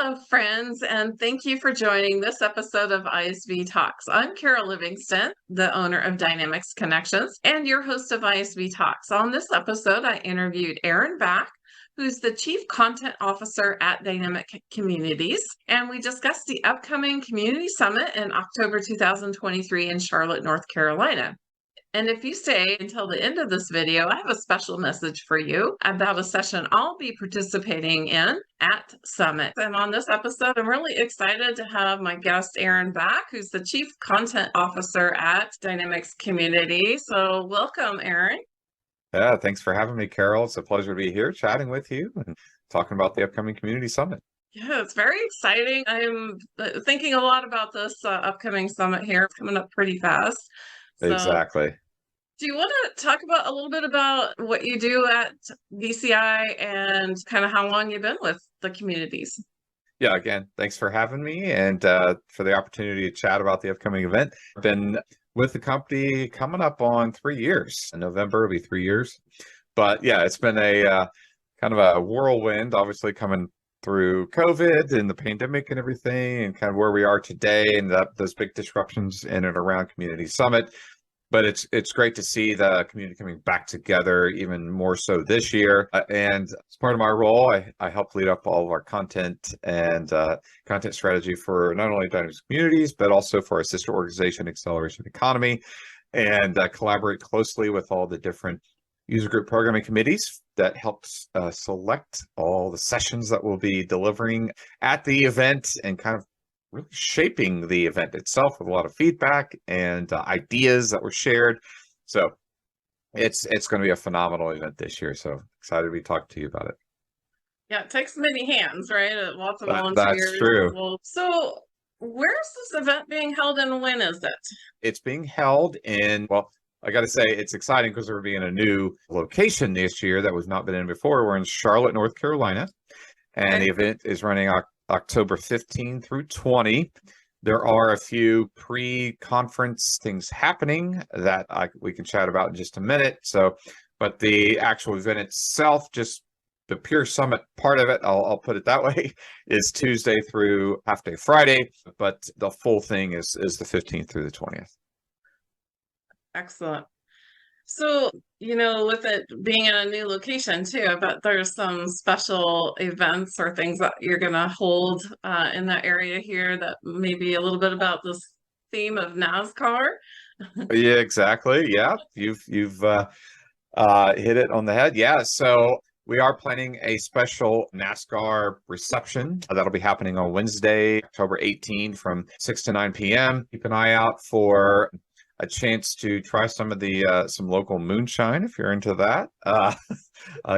Hello, friends, and thank you for joining this episode of ISV Talks. I'm Carol Livingston, the owner of Dynamics Connections and your host of ISV Talks. On this episode, I interviewed Aaron Back, who's the Chief Content Officer at Dynamic Communities, and we discussed the upcoming Community Summit in October 2023 in Charlotte, North Carolina. And if you stay until the end of this video, I have a special message for you about a session I'll be participating in at Summit. And on this episode, I'm really excited to have my guest, Aaron Back, who's the Chief Content Officer at Dynamics Community. So welcome, Aaron. Yeah, thanks for having me, Carol. It's a pleasure to be here chatting with you and talking about the upcoming Community Summit. Yeah, it's very exciting. I'm thinking a lot about this upcoming summit here. It's coming up pretty fast. So, exactly. do you want to talk about a little bit about what you do at DCI and kind of how long you've been with the communities? Yeah, again, thanks for having me and for the opportunity to chat about the upcoming event. I've been with the company coming up on 3 years. In November, it'll be 3 years. But yeah, it's been a kind of a whirlwind, obviously coming through COVID and the pandemic and everything, and kind of where we are today and those big disruptions in and around Community Summit. But it's great to see the community coming back together even more so this year. And as part of my role, I help lead up all of our content and content strategy for not only Dynamics Communities, but also for our sister organization, Acceleration Economy, and collaborate closely with all the different user group programming committees that helps select all the sessions that we'll be delivering at the event and kind of really shaping the event itself with a lot of feedback and ideas that were shared. So it's going to be a phenomenal event this year. So excited to be talking to you about it. Yeah, it takes many hands, right? Lots of volunteers. That's true. So where's this event being held and when is it? It's being held in, well, I got to say, it's exciting because we're being a new location this year that we've not been in before. We're in Charlotte, North Carolina, and the event is running October 15 through 20. There are a few pre-conference things happening that we can chat about in just a minute. So, but the actual event itself, just the pure summit part of it, I'll put it that way, is Tuesday through half day Friday. But the full thing is the 15th through the 20th. Excellent. So, with it being in a new location too, I bet there's some special events or things that you're going to hold in that area here that may be a little bit about this theme of NASCAR. Yeah, exactly. Yeah, you've hit it on the head. Yeah, so we are planning a special NASCAR reception that'll be happening on Wednesday, October 18 from 6 to 9 p.m. Keep an eye out for a chance to try some of the some local moonshine if you're into that.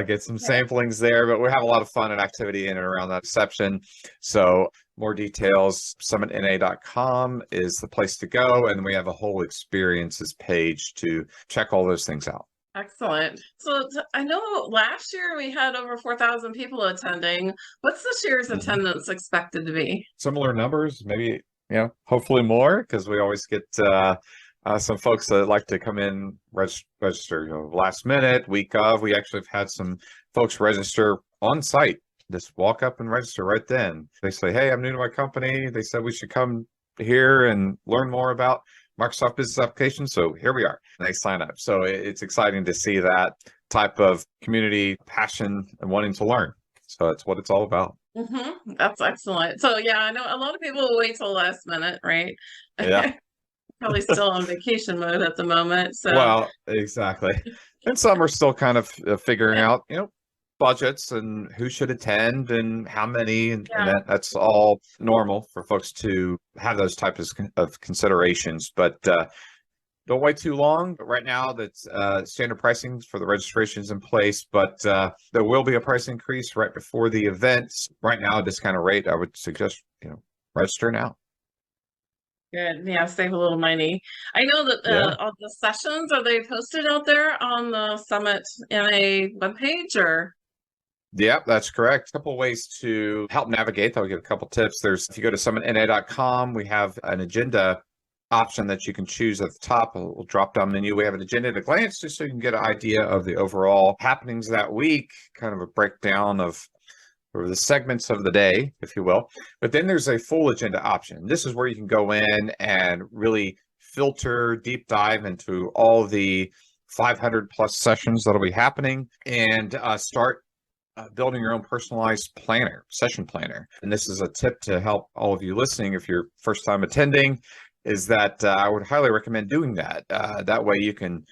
Get some samplings there, but we have a lot of fun and activity in and around that reception. So more details, summitna.com is the place to go, and we have a whole experiences page to check all those things out. Excellent. So I know last year we had over 4,000 people attending. What's this year's attendance expected to be? Similar numbers, maybe, hopefully more, because we always get some folks that like to come in, register, last minute, week of. We actually have had some folks register on site, just walk up and register right then. They say, hey, I'm new to my company. They said we should come here and learn more about Microsoft Business Applications. So here we are. And they sign up. So it's exciting to see that type of community passion and wanting to learn. So that's what it's all about. That's excellent. So yeah, I know a lot of people wait till last minute, right? Yeah. Probably still on vacation mode at the moment. So well, exactly. And some are still kind of figuring out, budgets and who should attend and how many, and that's all normal for folks to have those types of considerations. But don't wait too long. But right now, that's standard pricing for the registrations in place, but there will be a price increase right before the event. Right now, this kind of rate, I would suggest, register now. Good. Yeah, save a little money. I know that all the sessions, are they posted out there on the Summit NA webpage or? Yeah, that's correct. A couple of ways to help navigate. I'll give a couple tips. If you go to summitna.com, we have an agenda option that you can choose at the top, a little drop-down menu. We have an agenda at a glance just so you can get an idea of the overall happenings that week, kind of a breakdown of or the segments of the day, if you will. But then there's a full agenda option. This is where you can go in and really filter, deep dive into all the 500 plus sessions that'll be happening and start building your own personalized planner, session planner. And this is a tip to help all of you listening if you're first time attending, is that I would highly recommend doing that. That way you can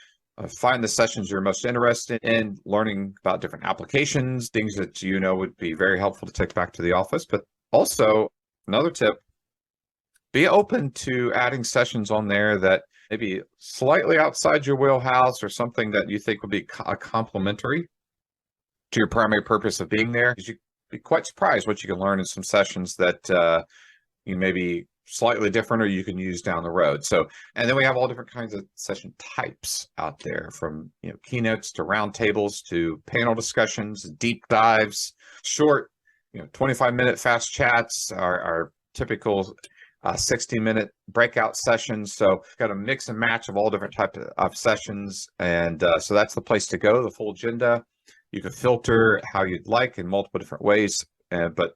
find the sessions you're most interested in, learning about different applications, things that you know would be very helpful to take back to the office. But also, another tip, be open to adding sessions on there that maybe slightly outside your wheelhouse or something that you think would be complementary to your primary purpose of being there. You'd be quite surprised what you can learn in some sessions that you may be slightly different or you can use down the road. So, and then we have all different kinds of session types out there, from keynotes to roundtables to panel discussions, deep dives, short 25-minute fast chats, our typical 60-minute breakout sessions. So got a mix and match of all different types of sessions, and so that's the place to go. The full agenda, you can filter how you'd like in multiple different ways, but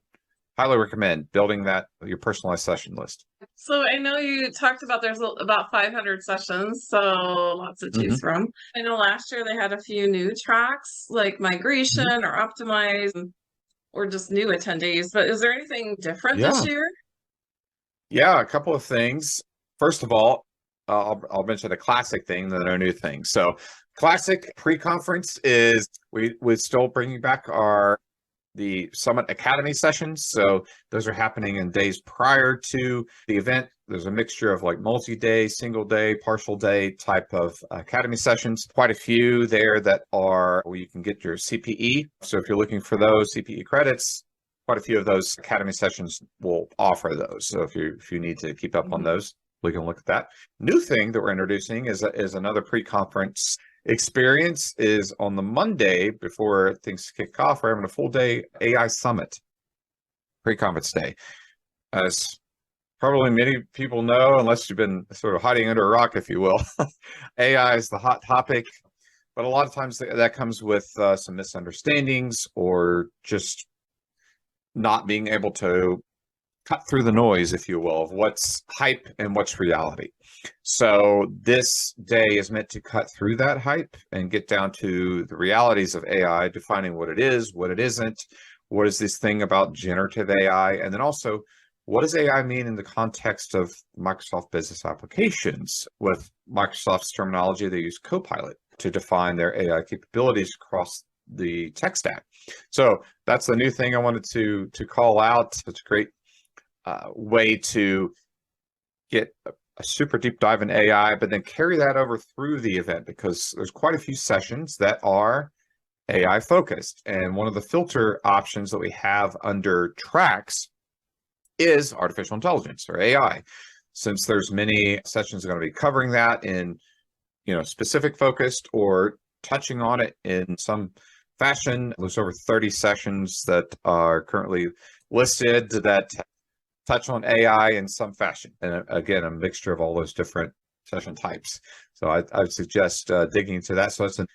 highly recommend building your personalized session list. So I know you talked about there's about 500 sessions, so lots to choose from. I know last year they had a few new tracks like migration or optimize, or just new attendees, but is there anything different this year? Yeah, a couple of things. First of all, I'll mention a classic thing, then a new thing. So classic pre-conference is we're still bringing back the Summit Academy sessions. So those are happening in days prior to the event. There's a mixture of like multi-day, single day, partial day type of Academy sessions. Quite a few there that are where you can get your CPE. So if you're looking for those CPE credits, quite a few of those Academy sessions will offer those. So if you need to keep up on those, we can look at that. New thing that we're introducing is another pre-conference experience. Is on the Monday before things kick off, we're having a full day AI Summit pre-conference day. As probably many people know, unless you've been sort of hiding under a rock, if you will, AI is the hot topic, but a lot of times that comes with some misunderstandings or just not being able to cut through the noise, if you will, of what's hype and what's reality. So this day is meant to cut through that hype and get down to the realities of AI, defining what it is, what it isn't, what is this thing about generative AI, and then also what does AI mean in the context of Microsoft business applications. With Microsoft's terminology, they use Copilot to define their AI capabilities across the tech stack. So that's the new thing I wanted to call out. It's a great way to get a super deep dive in AI, but then carry that over through the event, because there's quite a few sessions that are AI focused. And one of the filter options that we have under tracks is artificial intelligence, or AI. Since there's many sessions going to be covering that in specific focused or touching on it in some fashion. There's over 30 sessions that are currently listed that touch on AI in some fashion. And again, a mixture of all those different session types. So I would suggest digging into that. So it's a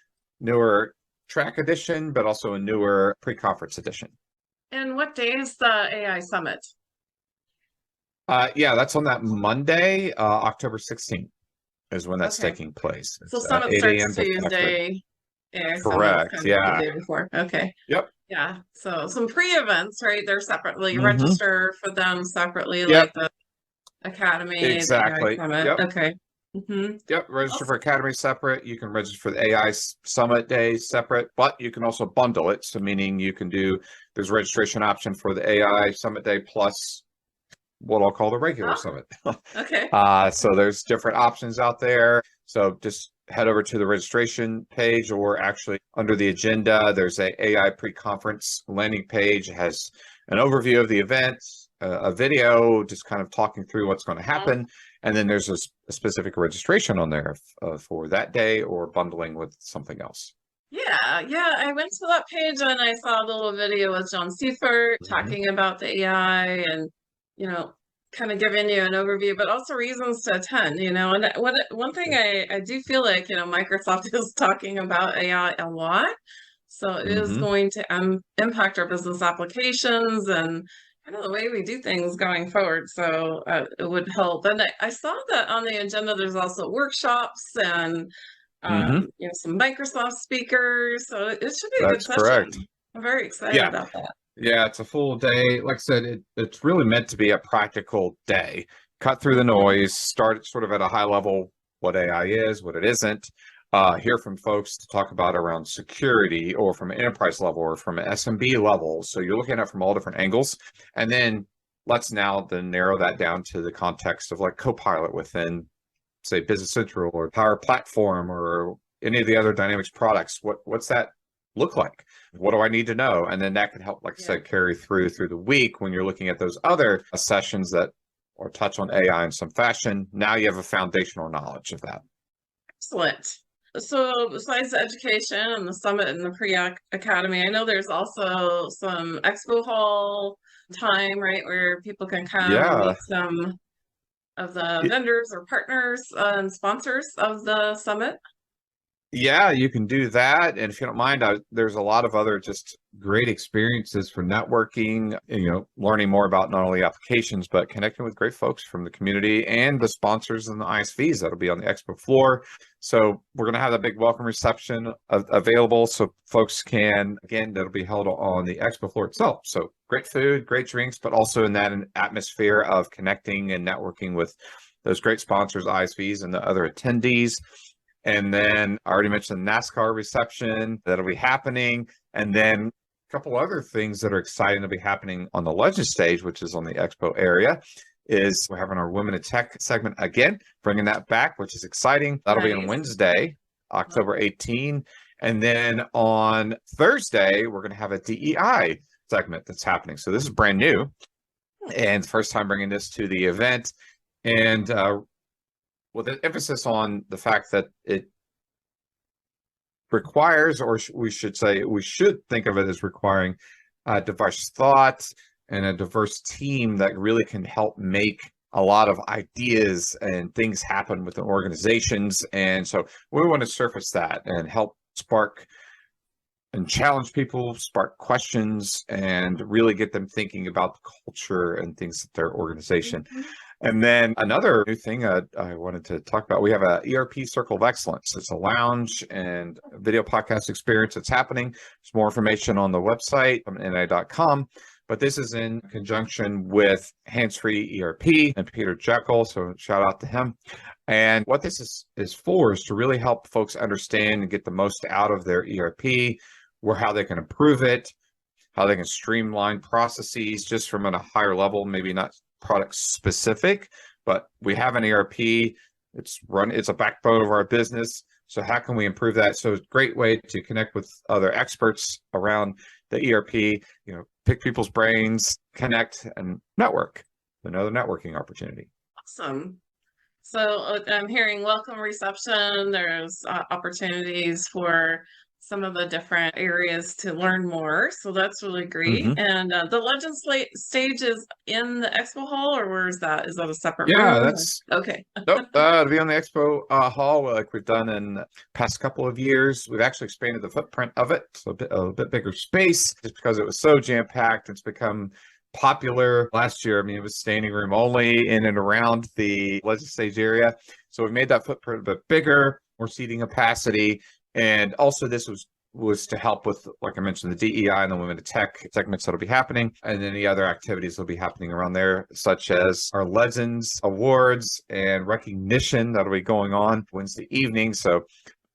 newer track edition, but also a newer pre-conference edition. And what day is the AI Summit? Yeah, that's on that Monday, October 16th is when that's taking place. So Summit starts Tuesday. Correct. Yeah. The day before. Okay. Yep. Yeah. So some pre-events, right? They're separately. You register for them separately, like the Academy. Exactly. The AI Summit. Yep. Okay. Yep. Register for Academy separate. You can register for the AI Summit Day separate, but you can also bundle it. So meaning you can there's a registration option for the AI Summit Day plus what I'll call the regular summit. Okay. So there's different options out there. So just head over to the registration page, or actually under the agenda, there's a AI pre-conference landing page. It has an overview of the event, a video, just kind of talking through what's going to happen. And then there's a specific registration on there for that day or bundling with something else. Yeah. I went to that page and I saw a little video with John Seifert talking about the AI and, kind of giving you an overview, but also reasons to attend, and one thing I do feel like, Microsoft is talking about AI a lot. So it is Hmm. going to impact our business applications and kind of the way we do things going forward. So it would help. And I saw that on the agenda, there's also workshops and Hmm. some Microsoft speakers. So it should be a good That's session. correct. I'm very excited Yeah. about that. Yeah, it's a full day. Like I said, it's really meant to be a practical day. Cut through the Mhm. noise, start sort of at a high level, what AI is, what it isn't. Hear from folks to talk about around security or from an enterprise level or from an SMB level. So you're looking at it from all different angles. And then let's now then narrow that down to the context of like Copilot within, say, Business Central or Power Platform or any of the other Dynamics products. What's that look like? What do I need to know? And then that can help, like I Yeah. said, carry through the week when you're looking at those other sessions that or touch on AI in some fashion. Now you have a foundational knowledge of that. Excellent. So besides the education and the summit and the pre-academy, I know there's also some expo hall time, right, where people can come and Yeah. meet some of the vendors or partners and sponsors of the summit. Yeah, you can do that. And if you don't mind, there's a lot of other just great experiences for networking, learning more about not only applications, but connecting with great folks from the community and the sponsors and the ISVs that'll be on the expo floor. So we're going to have a big welcome reception available so folks can, again, that'll be held on the expo floor itself. So great food, great drinks, but also in that atmosphere of connecting and networking with those great sponsors, ISVs, and the other attendees. And then I already mentioned the NASCAR reception that'll be happening. And then a couple other things that are exciting to be happening on the Legend stage, which is on the expo area, is we're having our Women in Tech segment again, bringing that back, which is exciting. That'll be on Nice. Wednesday, October 18. And then on Thursday, we're going to have a DEI segment that's happening. So this is brand new and first time bringing this to the event. And with an emphasis on the fact that it requires, or we should say, we should think of it as requiring diverse thought and a diverse team that really can help make a lot of ideas and things happen within organizations. And so we want to surface that and help spark and challenge people, spark questions, and really get them thinking about the culture and things at their organization. Mhm. And then another new thing I wanted to talk about, we have a ERP Circle of Excellence. It's a lounge and video podcast experience that's happening. There's more information on the website, NI.com. But this is in conjunction with Hands-Free ERP and Peter Jekyll, so shout out to him. And what this is for is to really help folks understand and get the most out of their ERP, how they can improve it, how they can streamline processes just from at a higher level, maybe not product specific, but we have an ERP. It's a backbone of our business. So how can we improve that? So it's a great way to connect with other experts around the ERP, pick people's brains, connect and network. Another networking opportunity. Awesome. So I'm hearing welcome reception. There's opportunities for some of the different areas to learn more. So that's really great. Mm-hmm. And the Legend stage is in the expo hall, or where is that? Is that a separate Yeah, room? that's Okay. nope. To be on the expo hall like we've done in past couple of years. We've actually expanded the footprint of it, so a bit bigger space, just because it was so jam packed. It's become popular last year. I mean, it was standing room only in and around the Legend stage area. So we've made that footprint a bit bigger, more seating capacity, and also this was to help with, like I mentioned, the DEI and the Women in Tech segments that'll be happening, and any other activities that'll be happening around there, such as our Legends Awards and recognition that'll be going on Wednesday evening. So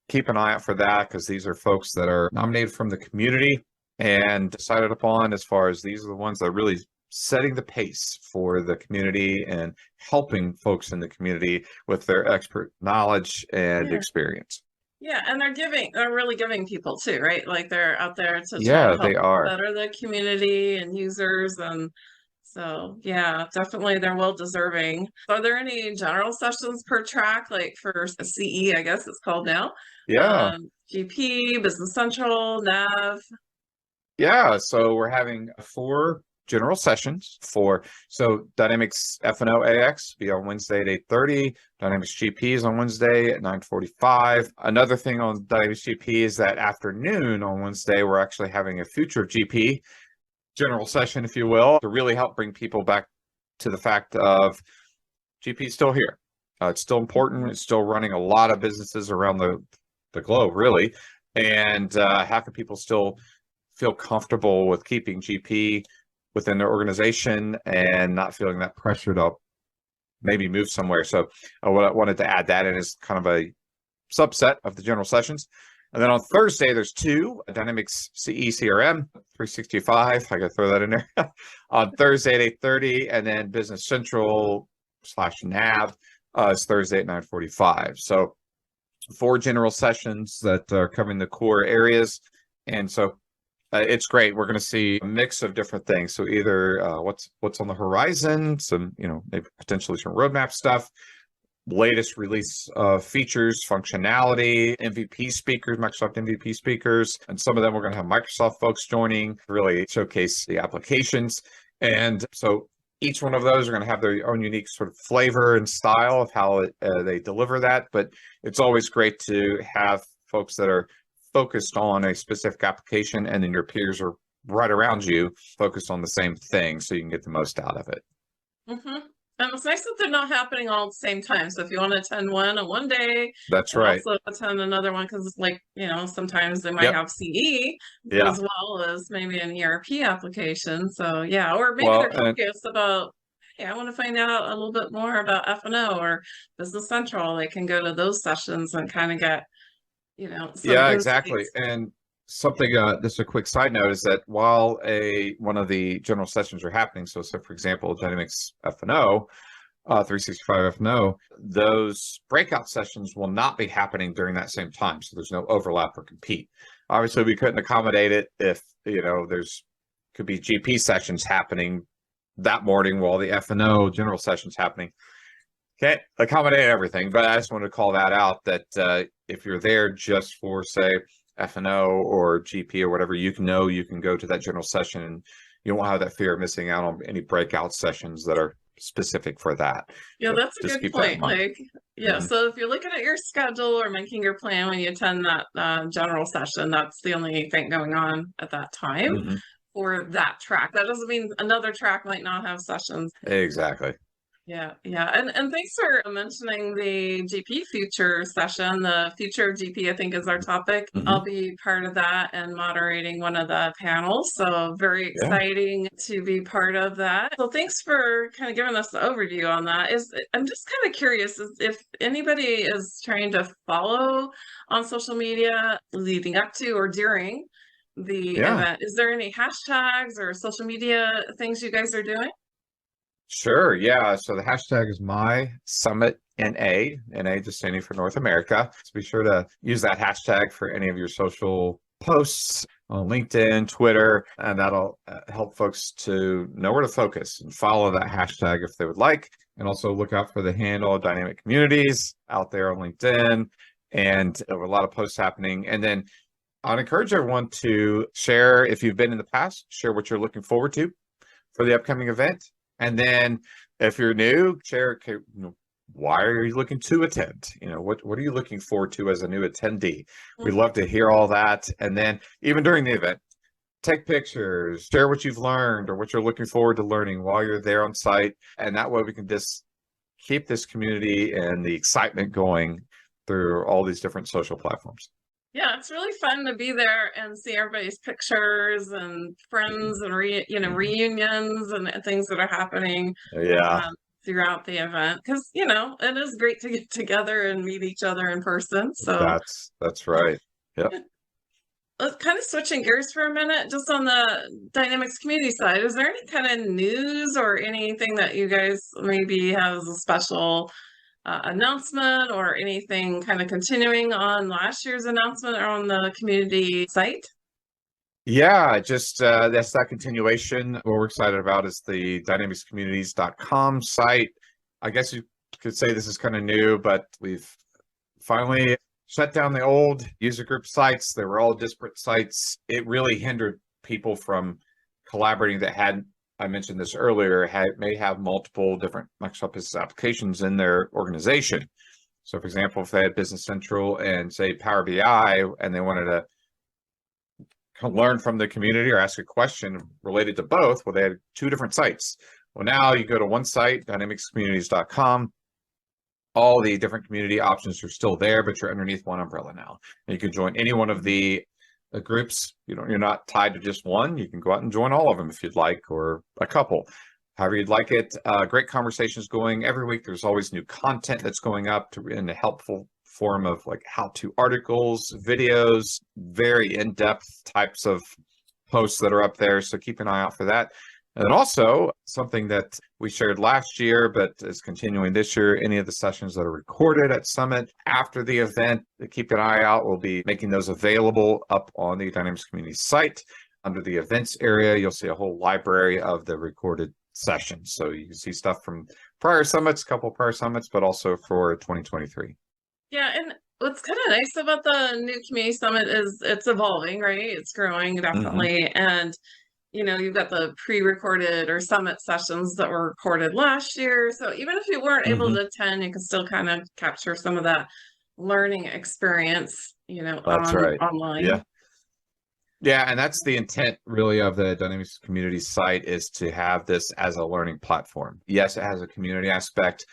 keep an eye out for that, because these are folks that are nominated from the community and decided upon, as far as these are the ones that are really setting the pace for the community and helping folks in the community with their expert knowledge and experience. Yeah, and they're really giving people too, right? Like they're out there to try Yeah, to they help are. better the community and users. And so, yeah, definitely they're well deserving. Are there any general sessions per track, like for CE, I guess it's called now? Yeah. GP, Business Central, Nav. Yeah, so we're having 4 general sessions so Dynamics F&O AX be on Wednesday at 8:30. Dynamics GP is on Wednesday at 9:45. Another thing on Dynamics GP is that afternoon on Wednesday, we're actually having a future of GP general session, if you will, to really help bring people back to the fact of GP is still here. It's still important. It's still running a lot of businesses around the globe, really. And how can people still feel comfortable with keeping GP within their organization and not feeling that pressure to maybe move somewhere? So I wanted to add that in as kind of a subset of the general sessions. And then on Thursday, there's two, Dynamics CE CRM 365. I got to throw that in there. On Thursday at 8:30, and then Business Central /NAV is Thursday at 9:45. So 4 general sessions that are covering the core areas. And so it's great. We're going to see a mix of different things. So either what's on the horizon, some, maybe potentially some roadmap stuff, latest release of features, functionality, MVP speakers, Microsoft MVP speakers, and some of them we're going to have Microsoft folks joining to really showcase the applications. And so each one of those are going to have their own unique sort of flavor and style of how they deliver that. But it's always great to have folks that are focused on a specific application, and then your peers are right around you focused on the same thing, so you can get the most out of it. Mm-hmm. And it's nice that they're not happening all at the same time. So if you want to attend one on one day, that's right. Also attend another one, because it's sometimes they might have CE as well as maybe an ERP application. So or maybe they're curious about, I want to find out a little bit more about F&O or Business Central. They can go to those sessions and kind of get, some exactly. insights. And something, just a quick side note, is that while one of the general sessions are happening, so for example, Dynamics F&O, 365 F&O, those breakout sessions will not be happening during that same time. So there's no overlap or compete. Obviously, we couldn't accommodate it if, could be GP sessions happening that morning while the F&O general session's happening. Can't accommodate everything, but I just wanted to call that out, that if you're there just for, say, F&O or GP or whatever, you can go to that general session, and you won't have that fear of missing out on any breakout sessions that are specific for that. So that's a good point. So if you're looking at your schedule or making your plan when you attend that general session, that's the only thing going on at that time for that track. That doesn't mean another track might not have sessions. Exactly. And thanks for mentioning the GP future session. The future of GP, I think, is our topic. I'll be part of that and moderating one of the panels. So very exciting to be part of that. So thanks for kind of giving us the overview on that. I'm just kind of curious if anybody is trying to follow on social media leading up to or during the event. Is there any hashtags or social media things you guys are doing? Sure. So the hashtag is MySummitNA, NA just standing for North America. So be sure to use that hashtag for any of your social posts on LinkedIn, Twitter, and that'll help folks to know where to focus and follow that hashtag if they would like. And also look out for the handle Dynamic Communities out there on LinkedIn, and there were a lot of posts happening. And then I'd encourage everyone to share, if you've been in the past, share what you're looking forward to for the upcoming event. And then if you're new, share, why are you looking to attend? What are you looking forward to as a new attendee? We'd love to hear all that. And then even during the event, take pictures, share what you've learned or what you're looking forward to learning while you're there on site. And that way we can just keep this community and the excitement going through all these different social platforms. Yeah, it's really fun to be there and see everybody's pictures and friends and reunions and things that are happening throughout the event, because it is great to get together and meet each other in person. So that's right. Let's kind of switching gears for a minute, just on the Dynamics community side. Is there any kind of news or anything that you guys maybe have as a special announcement or anything kind of continuing on last year's announcement or on the community site? Just that's that continuation. What we're excited about is the dynamicscommunities.com site. I guess you could say this is kind of new, but we've finally shut down the old user group sites. They were all disparate sites. It really hindered people from collaborating that had I mentioned this earlier, may have multiple different Microsoft Business applications in their organization. So for example, if they had Business Central and say Power BI, and they wanted to learn from the community or ask a question related to both, well, they had two different sites. Well, now you go to one site, dynamicscommunities.com. All the different community options are still there, but you're underneath one umbrella now. And you can join any one of the groups. You're not tied to just one. You can go out and join all of them if you'd like, or a couple, however you'd like it. Great conversations going every week. There's always new content that's going up in a helpful form of like how-to articles, videos, very in-depth types of posts that are up there. So keep an eye out for that. And then also something that we shared last year, but is continuing this year, any of the sessions that are recorded at Summit after the event, keep an eye out. We'll be making those available up on the Dynamics Community site. Under the events area, you'll see a whole library of the recorded sessions. So you can see stuff from prior summits, a couple prior summits, but also for 2023. Yeah, and what's kind of nice about the new community summit is it's evolving, right? It's growing definitely. And you've got the pre-recorded or summit sessions that were recorded last year. So even if you weren't able to attend, you can still kind of capture some of that learning experience, That's right. online. Yeah. Yeah, and that's the intent really of the Dynamics Community site, is to have this as a learning platform. Yes, it has a community aspect,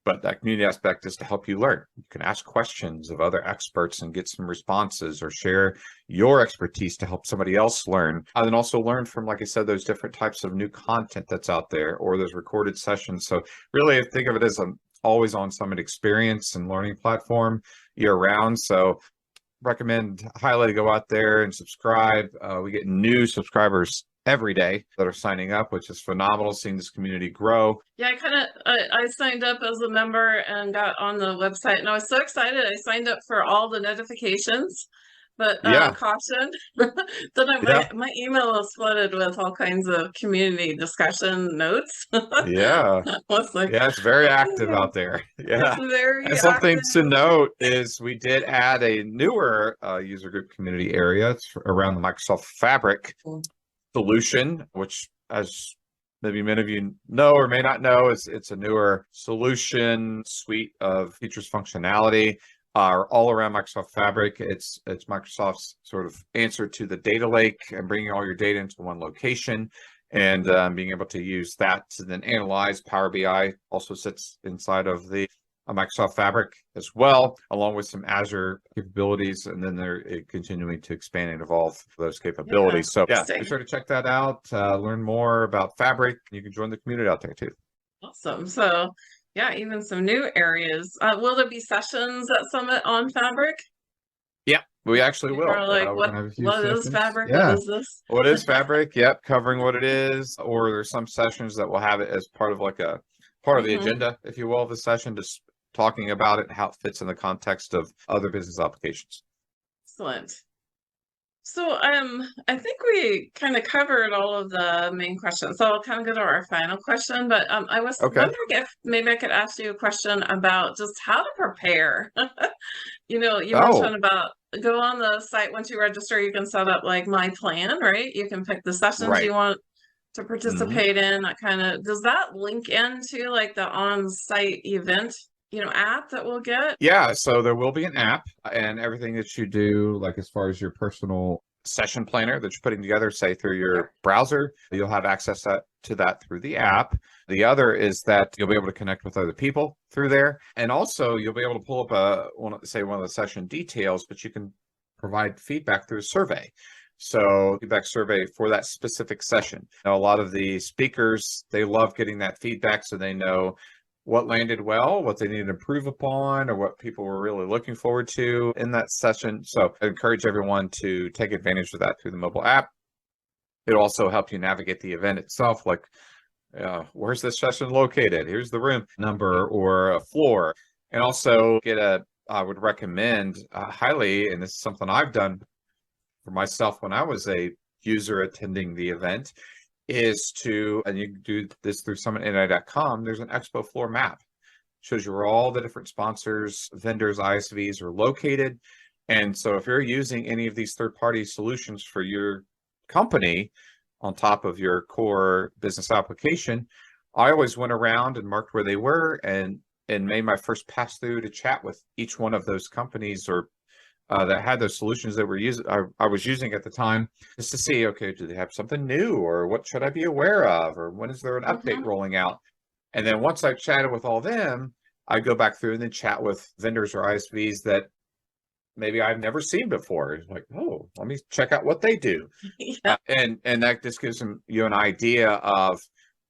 but that community aspect is to help you learn. You can ask questions of other experts and get some responses, or share your expertise to help somebody else learn. And then also learn from, like I said, those different types of new content that's out there, or those recorded sessions. So really think of it as an always on Summit experience and learning platform year round. So recommend highly go out there and subscribe. We get new subscribers every day that are signing up, which is phenomenal, seeing this community grow. Yeah, I signed up as a member and got on the website, and I was so excited. I signed up for all the notifications, but caution that my email was flooded with all kinds of community discussion notes. Yeah. It's very active out there. Yeah. It's very and something active. to note is we did add a newer user group community area. It's around the Microsoft Fabric solution, which, as maybe many of you know or may not know, it's a newer solution suite of features, functionality, all around Microsoft Fabric. It's Microsoft's sort of answer to the data lake and bringing all your data into one location, and being able to use that to then analyze. Power BI also sits inside of the Microsoft Fabric as well, along with some Azure capabilities, and then they're continuing to expand and evolve those capabilities. So be sure to check that out, learn more about Fabric. You can join the community out there too. Awesome. So even some new areas. Will there be sessions at Summit on Fabric? Yeah, we actually will. Like, what is Fabric? Yeah. What is this? What is Fabric? Yep, covering what it is. Or there's some sessions that will have it as part of like a part of the agenda, if you will, of the session, just talking about it and how it fits in the context of other business applications. Excellent. So I think we kind of covered all of the main questions. So I'll kind of go to our final question, but I was wondering if maybe I could ask you a question about just how to prepare. You mentioned about go on the site. Once you register, you can set up like my plan, right? You can pick the sessions you want to participate in. That kind of, does that link into like the on-site event app that we'll get? Yeah, so there will be an app, and everything that you do, like as far as your personal session planner that you're putting together, say through your browser, you'll have access to that through the app. The other is that you'll be able to connect with other people through there. And also you'll be able to pull up one of the session details, but you can provide feedback through a survey. So feedback survey for that specific session. Now, a lot of the speakers, they love getting that feedback, so they know what landed well, what they need to improve upon, or what people were really looking forward to in that session. So I encourage everyone to take advantage of that through the mobile app. It'll also help you navigate the event itself, like where's this session located? Here's the room number or a floor. And also I would recommend highly, and this is something I've done for myself when I was a user attending the event, is and you can do this through summitni.com, there's an expo floor map. Shows you where all the different sponsors, vendors, ISVs are located. And so if you're using any of these third-party solutions for your company, on top of your core business application, I always went around and marked where they were and made my first pass through to chat with each one of those companies or that had those solutions that I was using at the time, just to see, okay, do they have something new, or what should I be aware of, or when is there an update rolling out? And then once I chatted with all them, I go back through and then chat with vendors or ISVs that maybe I've never seen before. It's like, oh, let me check out what they do. Yeah. And that just gives you an idea of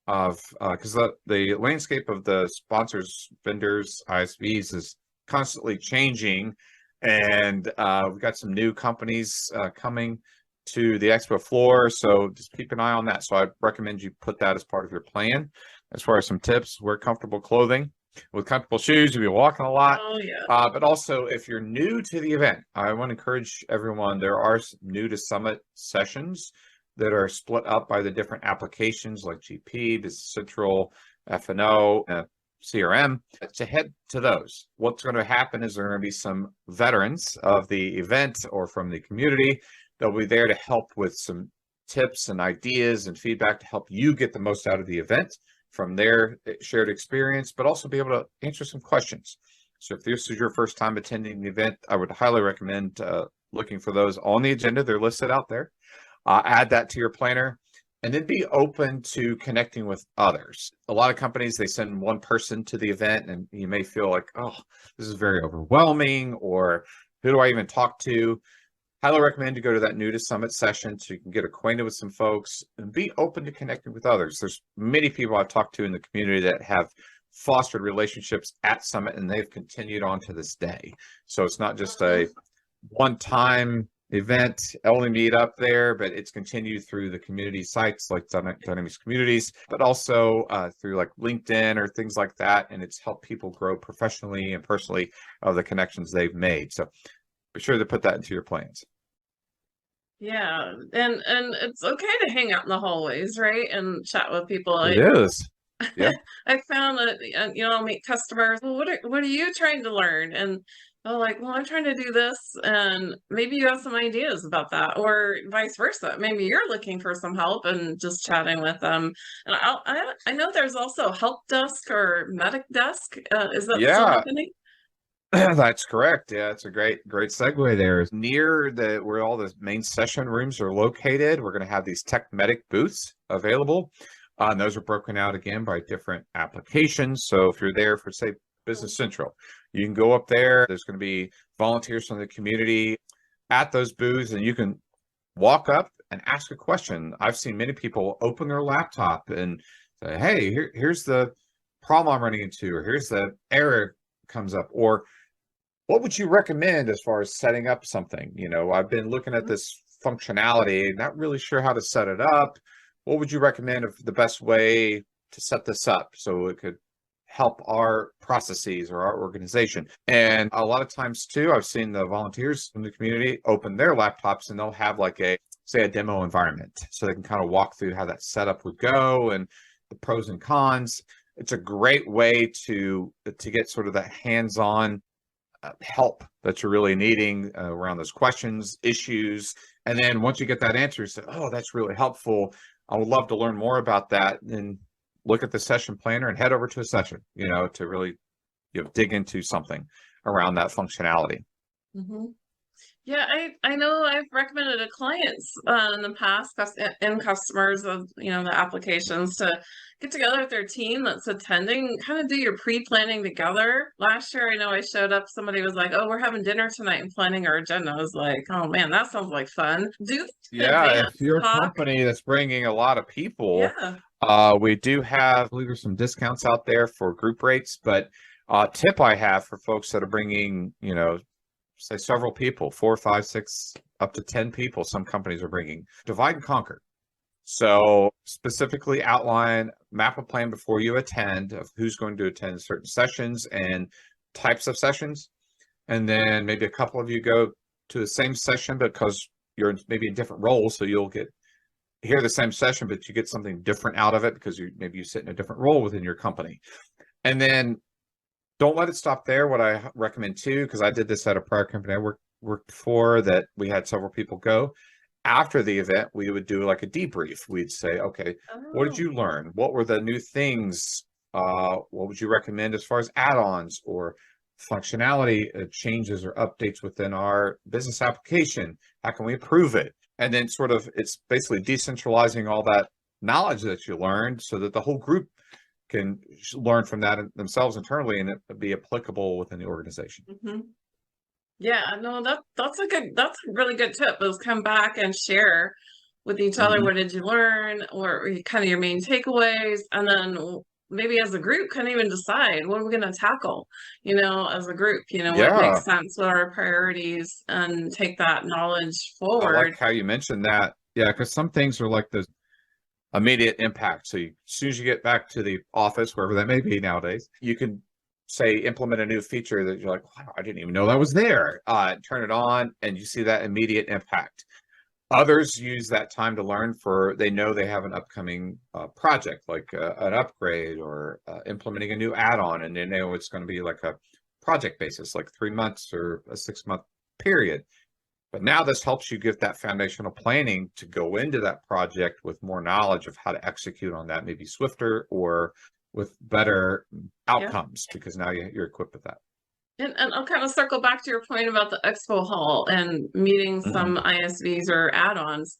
because the landscape of the sponsors, vendors, ISVs is constantly changing, and we've got some new companies coming to the expo floor, so just keep an eye on that. So I recommend you put that as part of your plan. As far as some tips, wear comfortable clothing with comfortable shoes. You'll be walking a lot. Oh, yeah. But also, if you're new to the event, I want to encourage everyone, there are new to summit sessions that are split up by the different applications like GP, Business Central, F&O, CRM, to head to those. What's going to happen is there are going to be some veterans of the event or from the community. They'll be there to help with some tips and ideas and feedback to help you get the most out of the event from their shared experience, but also be able to answer some questions. So if this is your first time attending the event, I would highly recommend looking for those on the agenda. They're listed out there. Add that to your planner, and then be open to connecting with others. A lot of companies, they send one person to the event, and you may feel like, oh, this is very overwhelming, or who do I even talk to? Highly recommend you go to that new to summit session so you can get acquainted with some folks and be open to connecting with others. There's many people I've talked to in the community that have fostered relationships at summit, and they've continued on to this day. So it's not just a one-time event, only meet up there, but it's continued through the community sites like Dynamics Communities, but also through like LinkedIn or things like that. And it's helped people grow professionally and personally of the connections they've made. So be sure to put that into your plans. Yeah, and it's okay to hang out in the hallways, right? And chat with people. It is. Yeah. I found that I'll meet customers. Well, what are you trying to learn? And they're like, well, I'm trying to do this, and maybe you have some ideas about that, or vice versa. Maybe you're looking for some help and just chatting with them. And I know there's also help desk or medic desk. Is that still happening? That's correct. Yeah, it's a great segue there. Near where all the main session rooms are located, we're going to have these tech medic booths available. And those are broken out again by different applications. So if you're there for, say, Business Central, you can go up there. There's going to be volunteers from the community at those booths, and you can walk up and ask a question. I've seen many people open their laptop and say, hey, here's the problem I'm running into, or here's the error comes up, or what would you recommend as far as setting up something? I've been looking at this functionality, not really sure how to set it up. What would you recommend of the best way to set this up so it could help our processes or our organization? And a lot of times too, I've seen the volunteers in the community open their laptops and they'll have like a demo environment so they can kind of walk through how that setup would go and the pros and cons. It's a great way to get sort of that hands-on help that you're really needing around those questions, issues. And then once you get that answer, you say, oh, that's really helpful. I would love to learn more about that. And look at the session planner and head over to a session, to really dig into something around that functionality. Mm-hmm. Yeah, I know I've recommended to clients in the past and customers of the applications to get together with their team that's attending, kind of do your pre-planning together. Last year, I know I showed up, somebody was like, oh, we're having dinner tonight and planning our agenda. I was like, oh man, that sounds like fun. If you're a company that's bringing a lot of people, we do have, I believe there's some discounts out there for group rates, but tip I have for folks that are bringing, say several people, 4, 5, 6, up to 10 people. Some companies are bringing, divide and conquer. So specifically outline, map a plan before you attend of who's going to attend certain sessions and types of sessions. And then maybe a couple of you go to the same session because you're maybe in different roles. So you'll hear the same session, but you get something different out of it because maybe you sit in a different role within your company. And then don't let it stop there. What I recommend too, because I did this at a prior company I worked for that we had several people go, after the event, we would do like a debrief. We'd say, okay, what did Oh, you learn? What were the new things? What would you recommend as far as add-ons or functionality changes or updates within our business application? How can we improve it? And then sort of it's basically decentralizing all that knowledge that you learned so that the whole group can learn from that themselves internally and it be applicable within the organization. mhm. Yeah, no, that's a really good tip is come back and share with each other. Mhm. What did you learn or kind of your main takeaways? And then maybe as a group can even decide what are we going to tackle, as a group, what Yeah, makes sense, what are our priorities, and take that knowledge I like forward. how you mentioned that. Yeah, because some things are like the immediate impact. So as soon as you get back to the office, wherever that may be nowadays, you can say implement a new feature that you're like, wow, I didn't even know that was there. Turn it on, and you see that immediate impact. Others use that time to learn for they know they have an upcoming project, like an upgrade or implementing a new add-on, and they know it's going to be like a project basis, like 3 months or a 6-month period. But now this helps you get that foundational planning to go into that project with more knowledge of how to execute on that, maybe swifter or with better Yeah. outcomes, because now you're equipped with that. And I'll kind of circle back to your point about the expo hall and meeting Hmm. some ISVs or add-ons.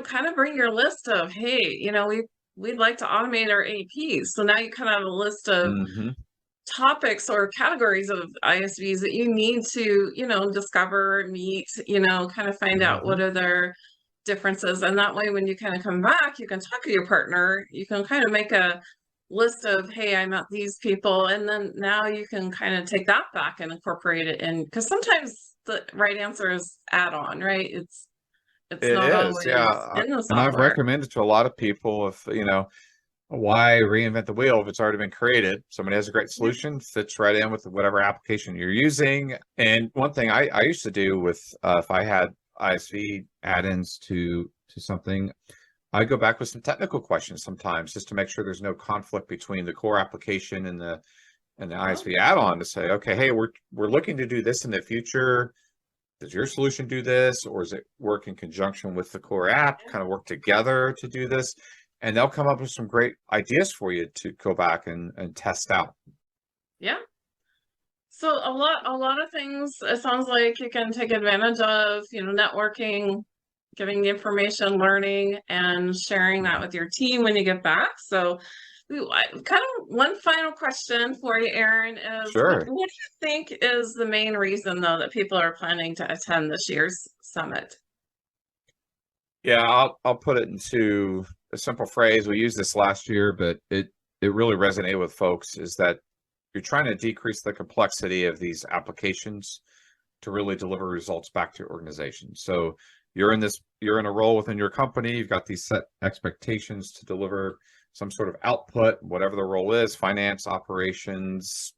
Kind of bring your list of, hey, we'd like to automate our APs. So now you kind of have a list of Hmm. topics or categories of ISVs that you need to, discover, meet, kind of find out Hmm. what are their differences. And that way, when you kind of come back, you can talk to your partner, you can kind of make a list of, hey, I met these people. And then now you can kind of take that back and incorporate it in, because sometimes the right answer is add-on, right? It's It not is, always yeah. in the And I've software. recommended to a lot of people if, why reinvent the wheel if it's already been created? Somebody has a great Yeah. solution, fits right in with whatever application you're using. And one thing I used to do with if I had ISV add-ins to something, I go back with some technical questions sometimes just to make sure there's no conflict between the core application and the Oh, ISV add-on to say, okay, hey, we're looking to do this in the future. Does your solution do this, or does it work in conjunction with the core app, yeah. kind of work together to do this? And they'll come up with some great ideas for you to go back and test out. Yeah. So a lot of things it sounds like you can take advantage of, networking, getting the information, learning, and sharing that Mhm. with your team when you get back. So kind of one final question for you, Aaron, is what Sure. do you think is the main reason though that people are planning to attend this year's summit? Yeah, I'll put it into a simple phrase. We used this last year, but it really resonated with folks is that you're trying to decrease the complexity of these applications to really deliver results back to your organization. So you're in a role within your company, you've got these set expectations to deliver some sort of output, whatever the role is, finance, operations,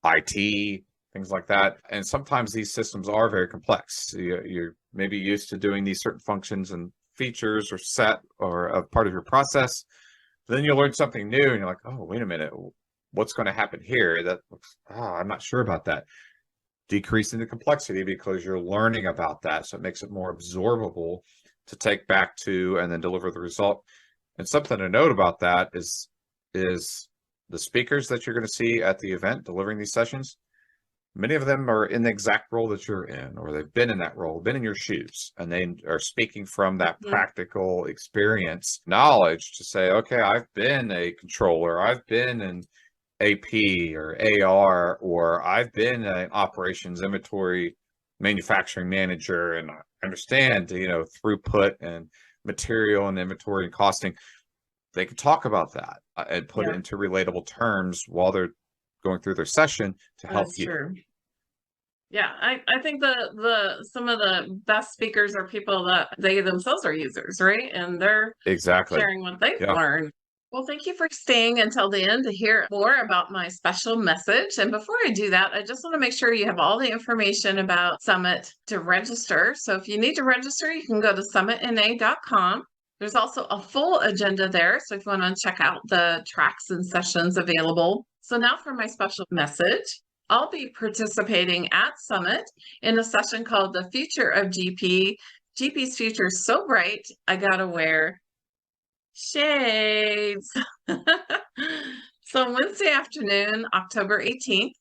IT, things like that. And sometimes these systems are very complex. You're maybe used to doing these certain functions and features or set or a part of your process. Then you'll learn something new and you're like, oh, wait a minute, what's going to happen here? I'm not sure about that. Decreasing the complexity because you're learning about that. So it makes it more absorbable to take back to and then deliver the result. And something to note about that is the speakers that you're going to see at the event delivering these sessions. Many of them are in the exact role that you're in, or they've been in that role, been in your shoes, and they are speaking from that Mhm. practical experience knowledge to say, okay, I've been a controller, I've been an AP or AR, or I've been an operations inventory manufacturing manager, and I understand, throughput and material and inventory and costing. They can talk about that and put it Yeah, into relatable terms while they're going through their session to help that's you. true. Yeah, I think the some of the best speakers are people that they themselves are users, right? And they're Exactly. sharing what they've Yeah. learned. Well, thank you for staying until the end to hear more about my special message. And before I do that, I just want to make sure you have all the information about Summit to register. So if you need to register, you can go to summitna.com. There's also a full agenda there. So if you want to check out the tracks and sessions available. So now for my special message. I'll be participating at Summit in a session called The Future of GP GP's future is so bright, I gotta wear shades. So Wednesday afternoon, October 18th,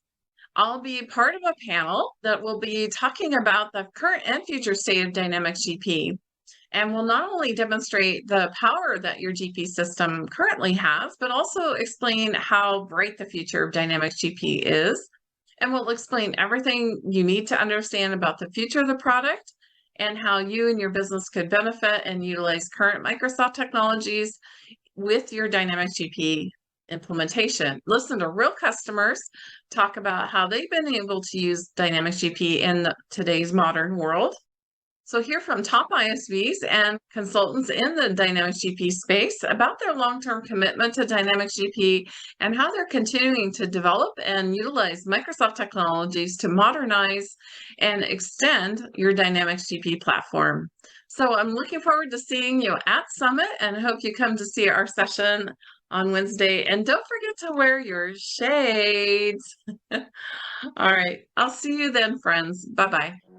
I'll be part of a panel that will be talking about the current and future state of Dynamics GP. And will not only demonstrate the power that your GP system currently has, but also explain how bright the future of Dynamics GP is. And we'll explain everything you need to understand about the future of the product and how you and your business could benefit and utilize current Microsoft technologies with your Dynamics GP implementation. Listen to real customers talk about how they've been able to use Dynamics GP in today's modern world. So hear from top ISVs and consultants in the Dynamics GP space about their long-term commitment to Dynamics GP and how they're continuing to develop and utilize Microsoft technologies to modernize and extend your Dynamics GP platform. So I'm looking forward to seeing you at Summit and hope you come to see our session on Wednesday. And don't forget to wear your shades. All right. I'll see you then, friends. Bye-bye.